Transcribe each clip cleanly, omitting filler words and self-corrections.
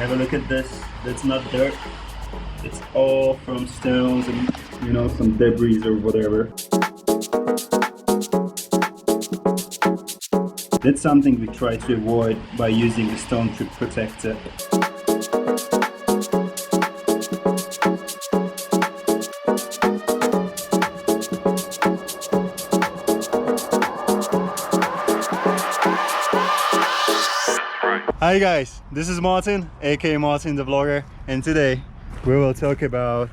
Have a look at this. That's not dirt. It's all from stones and, you know, some debris or whatever. That's something we try to avoid by using the stone chip protector. Hi guys, this is Martin, aka MartinTheVlogger, and today we will talk about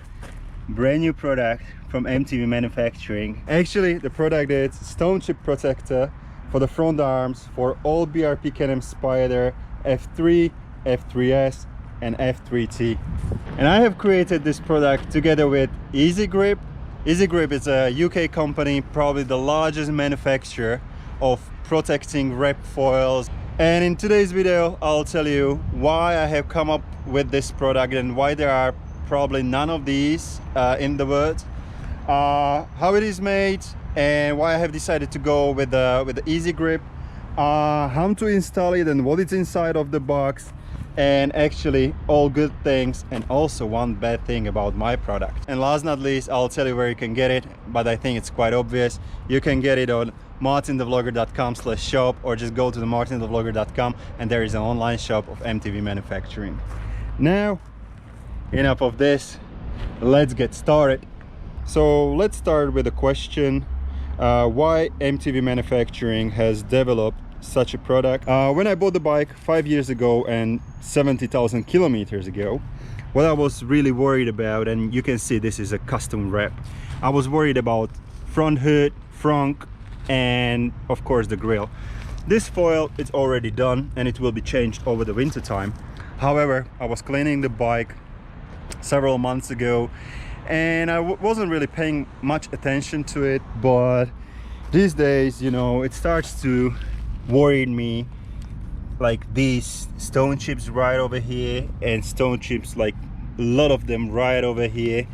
brand new product from MTV Manufacturing. Actually, the product is stone chip protector for the front arms for all BRP Can-Am Spyder F3, F3s and F3T. And I have created this product together with Eazi-Grip. Eazi-Grip is a UK company, probably the largest manufacturer of protecting wrap foils. And in today's video, I'll tell you why I have come up with this product and why there are probably none of these in the world, how it is made, and why I have decided to go with the Eazi-Grip, how to install it and what is inside of the box, and actually all good things and also one bad thing about my product. And last not least, I'll tell you where you can get it, but I think it's quite obvious. You can get it on MartinTheVlogger.com/shop, or just go to the MartinTheVlogger.com and there is an online shop of MTV Manufacturing. Now, enough of this, let's get started. So let's start with a question, why MTV Manufacturing has developed such a product. When I bought the bike 5 years ago and 70,000 kilometers ago, what I was really worried about, and you can see this is a custom wrap, I was worried about front hood, frunk, and of course the grille. This foil is already done and it will be changed over the winter time. However, I was cleaning the bike several months ago and I wasn't really paying much attention to it, but these days, you know, it starts to worry me, like these stone chips right over here, and stone chips, like a lot of them right over here,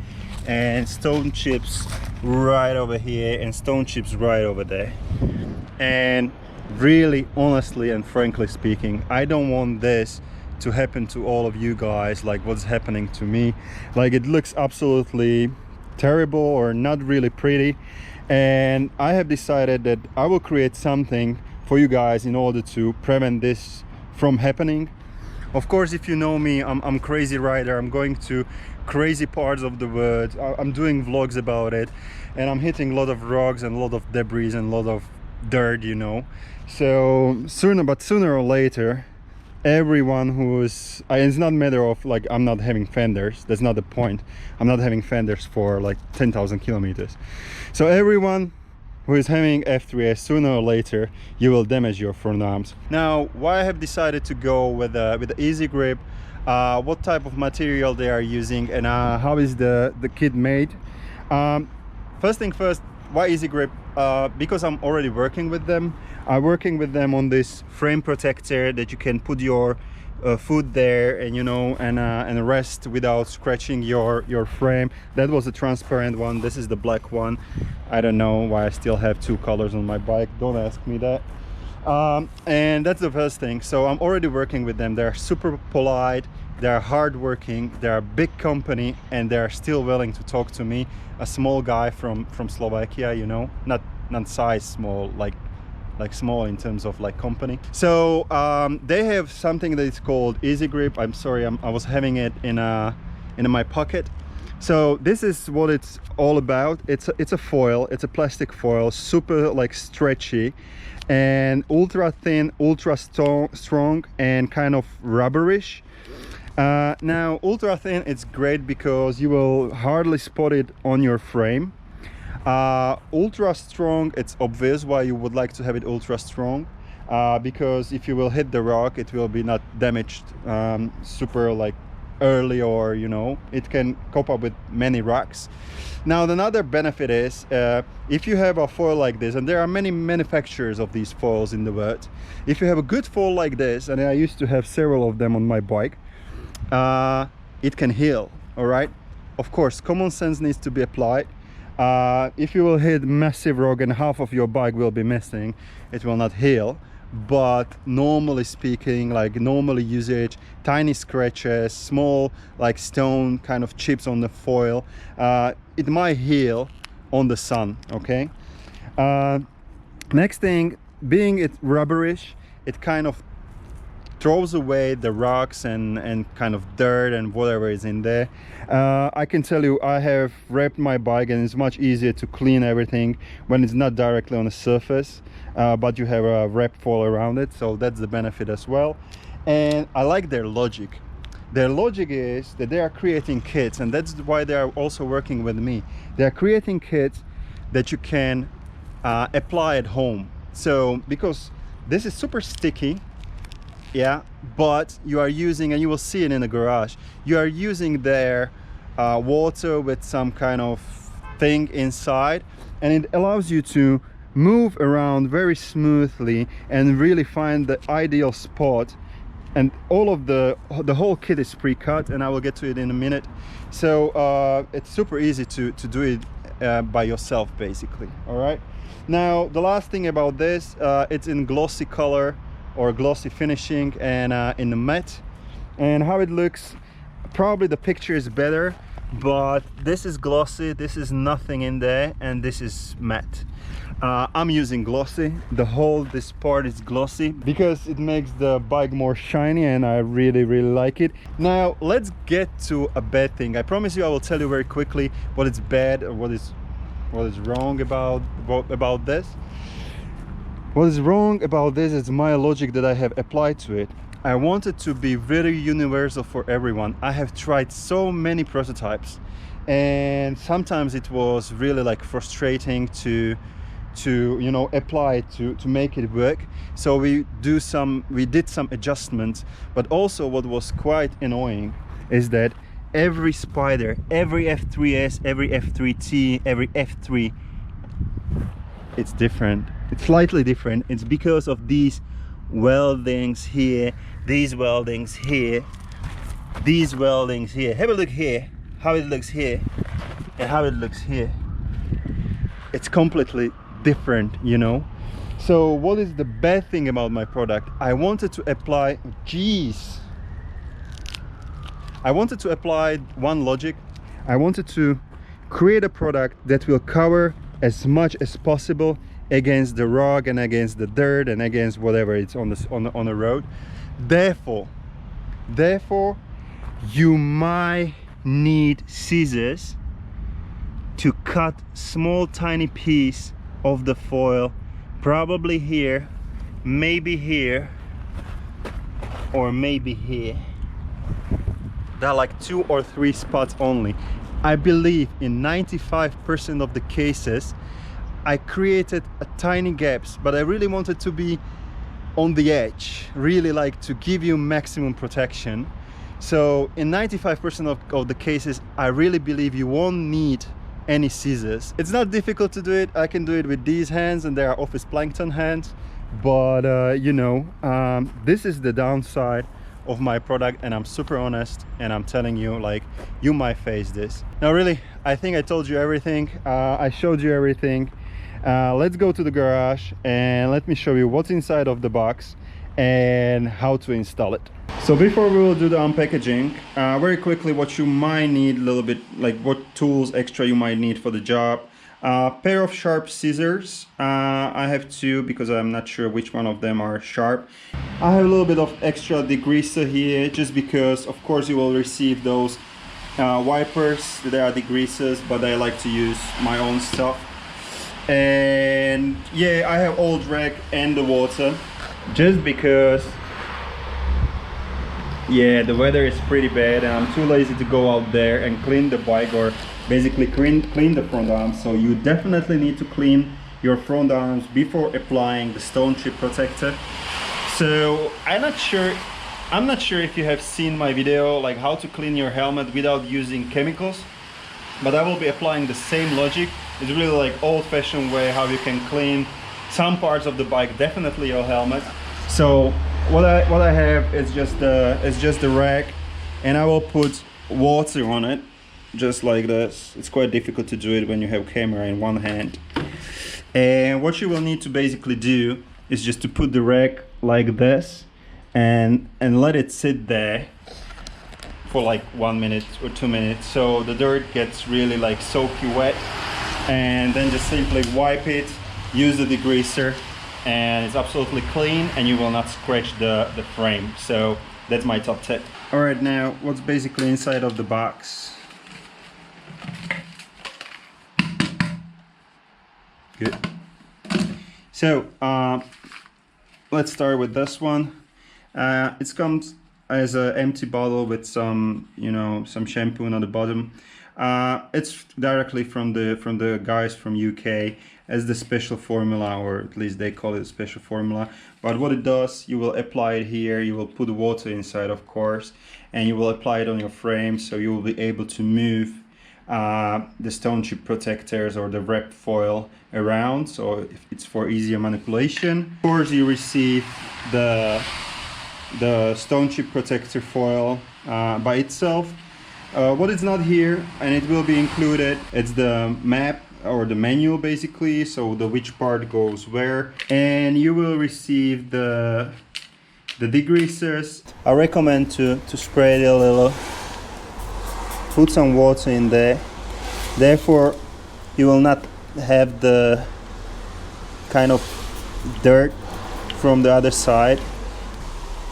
and stone chips right over here, and stone chips right over there. And really, honestly and frankly speaking, I don't want this to happen to all of you guys like what's happening to me. Like, it looks absolutely terrible or not really pretty, and I have decided that I will create something for you guys in order to prevent this from happening. Of course, if you know me, I'm crazy rider. I'm going to crazy parts of the world. I'm doing vlogs about it, and I'm hitting a lot of rocks and a lot of debris and a lot of dirt, you know. So sooner or later, everyone who's, it's not a matter of like I'm not having fenders. That's not the point. I'm not having fenders for like 10,000 kilometers. So everyone who is having F3s, sooner or later you will damage your front arms. Now, why I have decided to go with the Eazi-Grip, what type of material they are using, and how is the kit made. First thing first, why Eazi-Grip? Because I'm already working with them. I'm working with them on this frame protector that you can put your foot there and, you know, and rest without scratching your frame. That was a transparent one. This is the black one. I don't know why I still have two colors on my bike, don't ask me that. And that's the first thing. So I'm already working with them. They're super polite, they're hardworking, they're a big company, and they're still willing to talk to me, a small guy from Slovakia, you know, not size small, like small in terms of like company. So they have something that is called Eazi-Grip. I'm sorry, I was having it in my pocket. So this is what it's all about. It's a foil, it's a plastic foil, super like stretchy and ultra thin, ultra strong, and kind of rubberish. Now, ultra thin, it's great because you will hardly spot it on your frame. Ultra strong, it's obvious why you would like to have it ultra strong, because if you will hit the rock, it will be not damaged super like early, or, you know, it can cope up with many rocks. Now, another benefit is if you have a foil like this, and there are many manufacturers of these foils in the world, if you have a good foil like this, and I used to have several of them on my bike, it can heal. All right, of course, common sense needs to be applied. If you will hit massive rock and half of your bike will be missing, it will not heal. but normally speaking, like normally usage, tiny scratches, small like stone kind of chips on the foil, it might heal on the sun. Okay, next thing, being it rubberish, it kind of throws away the rocks and kind of dirt and whatever is in there. I can tell you, I have wrapped my bike and it's much easier to clean everything when it's not directly on the surface, but you have a wrap foil around it, so that's the benefit as well. And I like their logic. Their logic is that they are creating kits, and that's why they are also working with me. They are creating kits that you can apply at home. So because this is super sticky, yeah, but you are using, and you will see it in the garage, you are using their water with some kind of thing inside, and it allows you to move around very smoothly and really find the ideal spot. And all of the whole kit is pre-cut, and I will get to it in a minute. So it's super easy to do it by yourself, basically. All right, now the last thing about this, it's in glossy color or glossy finishing, and in the matte. And how it looks, probably the picture is better, but this is glossy, this is nothing in there, and this is matte. I'm using glossy. This part is glossy because it makes the bike more shiny, and I really like it. Now let's get to a bad thing. I promise you I will tell you very quickly what is bad or what is wrong about this. What is wrong about this is my logic that I have applied to it. I want it to be very universal for everyone. I have tried so many prototypes, and sometimes it was really like frustrating to you know, apply it to make it work. So we did some adjustments, but also what was quite annoying is that every Spyder, every F3s, every F3T, every F3, it's different. It's slightly different. It's because of these weldings here, these weldings here, these weldings here. Have a look here, how it looks here and how it looks here. It's completely different, you know. So what is the bad thing about my product? I wanted to apply one logic. I wanted to create a product that will cover as much as possible against the rock and against the dirt and against whatever it's on the road. Therefore you might need scissors to cut small tiny piece of the foil, probably here, maybe here, or maybe here. There are like 2 or 3 spots only. I believe in 95% of the cases I created a tiny gaps, but I really wanted to be on the edge, really like to give you maximum protection. So in 95% of the cases, I really believe you won't need any scissors. It's not difficult to do it. I can do it with these hands, and they are office plankton hands, but you know, this is the downside of my product, and I'm super honest, and I'm telling you, like, you might face this. Now really, I think I told you everything. I showed you everything. Let's go to the garage and let me show you what's inside of the box and how to install it. So before we will do the unpackaging, very quickly what you might need a little bit, like what tools extra you might need for the job. Pair of sharp scissors. I have 2 because I'm not sure which one of them are sharp. I have a little bit of extra degreaser here just because of course you will receive those wipers. They are degreasers, but I like to use my own stuff. And yeah, I have old rag and the water just because yeah, the weather is pretty bad and I'm too lazy to go out there and clean the bike, or basically clean the front arms. So you definitely need to clean your front arms before applying the stone chip protector. So I'm not sure if you have seen my video like how to clean your helmet without using chemicals, but I will be applying the same logic. It's really like old-fashioned way how you can clean some parts of the bike, definitely your helmet. So what I have is just the rag, and I will put water on it just like this. It's quite difficult to do it when you have camera in one hand. And what you will need to basically do is just to put the rag like this and let it sit there for like 1 minute or 2 minutes, so the dirt gets really like soaky wet, and then just simply wipe it, use the degreaser, and it's absolutely clean and you will not scratch the frame. So that's my top tip. All right, now what's basically inside of the box? Good. So let's start with this one. It comes as an empty bottle with some, you know, some shampoo on the bottom. It's directly from the guys from UK as the special formula, or at least they call it a special formula. But what it does, you will apply it here, you will put the water inside, of course, and you will apply it on your frame, so you will be able to move the stone chip protectors or the wrap foil around, so it's for easier manipulation. Of course, you receive the stone chip protector foil by itself. What is not here, and it will be included, it's the map or the manual basically, so which part goes where, and you will receive the degreasers. I recommend to spray it a little, put some water in there, therefore you will not have the kind of dirt from the other side.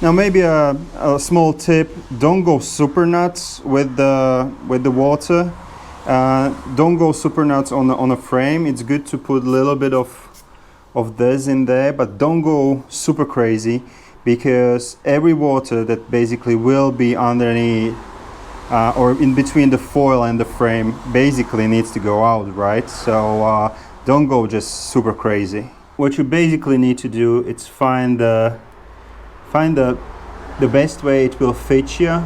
Now maybe a small tip, don't go super nuts with the water. Don't go super nuts on a frame. It's good to put a little bit of this in there, but don't go super crazy, because every water that basically will be underneath or in between the foil and the frame basically needs to go out, right? So don't go just super crazy. What you basically need to do is find the best way it will fit you.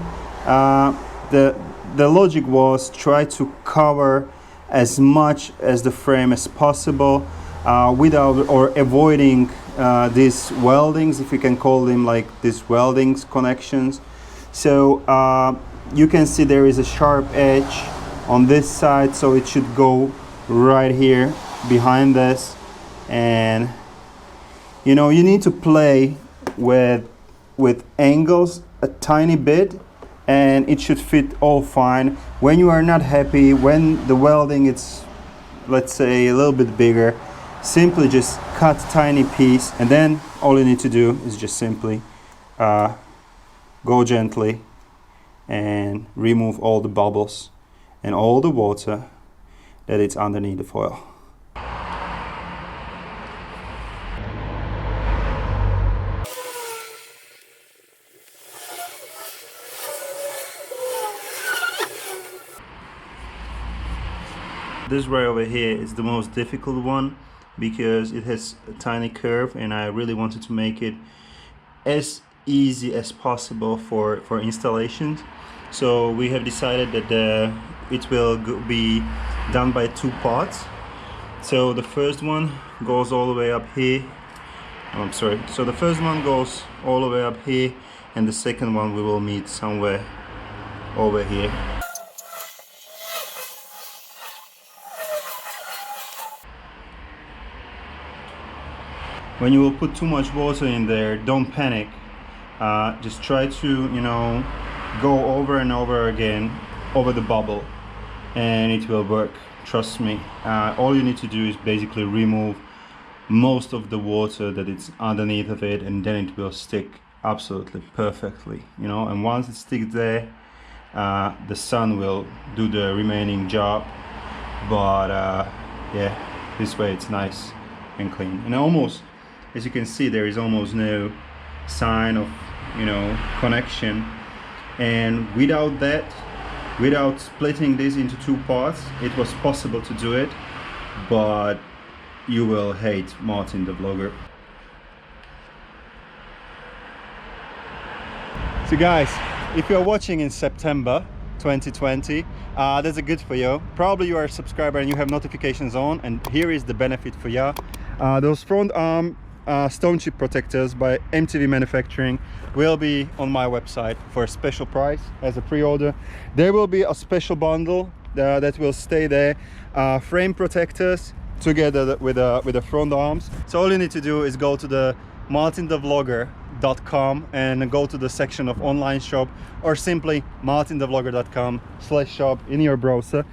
The logic was try to cover as much as the frame as possible without or avoiding these weldings, if you can call them like these weldings connections. So you can see there is a sharp edge on this side, so it should go right here behind this, and you know, you need to play with angles a tiny bit and it should fit all fine. When you are not happy, when the welding is, let's say, a little bit bigger, simply just cut a tiny piece, and then all you need to do is just simply go gently and remove all the bubbles and all the water that is underneath the foil. This right over here is the most difficult one because it has a tiny curve, and I really wanted to make it as easy as possible for installations. So we have decided that it will be done by two parts. So the first one goes all the way up here. Oh, I'm sorry. So the first one goes all the way up here, and the second one we will meet somewhere over here. When you will put too much water in there, don't panic. Just try to, you know, go over and over again over the bubble, and it will work. Trust me. All you need to do is basically remove most of the water that is underneath of it, and then it will stick absolutely perfectly, you know. And once it sticks there, the sun will do the remaining job. But yeah, this way it's nice and clean, and almost, as you can see, there is almost no sign of, you know, connection. And without that, without splitting this into two parts, it was possible to do it, but you will hate Martin the Vlogger. So guys, if you're watching in September 2020, that's a good for you. Probably you are a subscriber and you have notifications on, and here is the benefit for you. Those front arm stone chip protectors by MTV Manufacturing will be on my website for a special price as a pre-order. There will be a special bundle that will stay there, frame protectors together with the front arms. So all you need to do is go to the MartinTheVlogger.com and go to the section of online shop, or simply MartinTheVlogger.com/shop in your browser.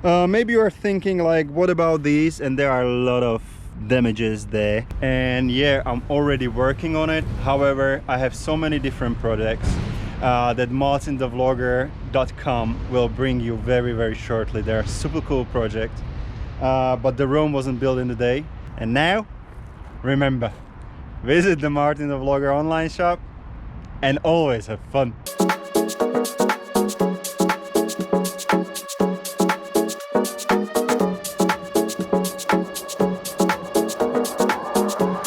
Maybe you're thinking like, what about these? And there are a lot of damages there, and yeah, I'm already working on it. However, I have so many different projects that MartinTheVlogger.com will bring you very shortly. They're a super cool project, but the Rome wasn't built in a day. And now, remember, visit the Martin the Vlogger online shop and always have fun.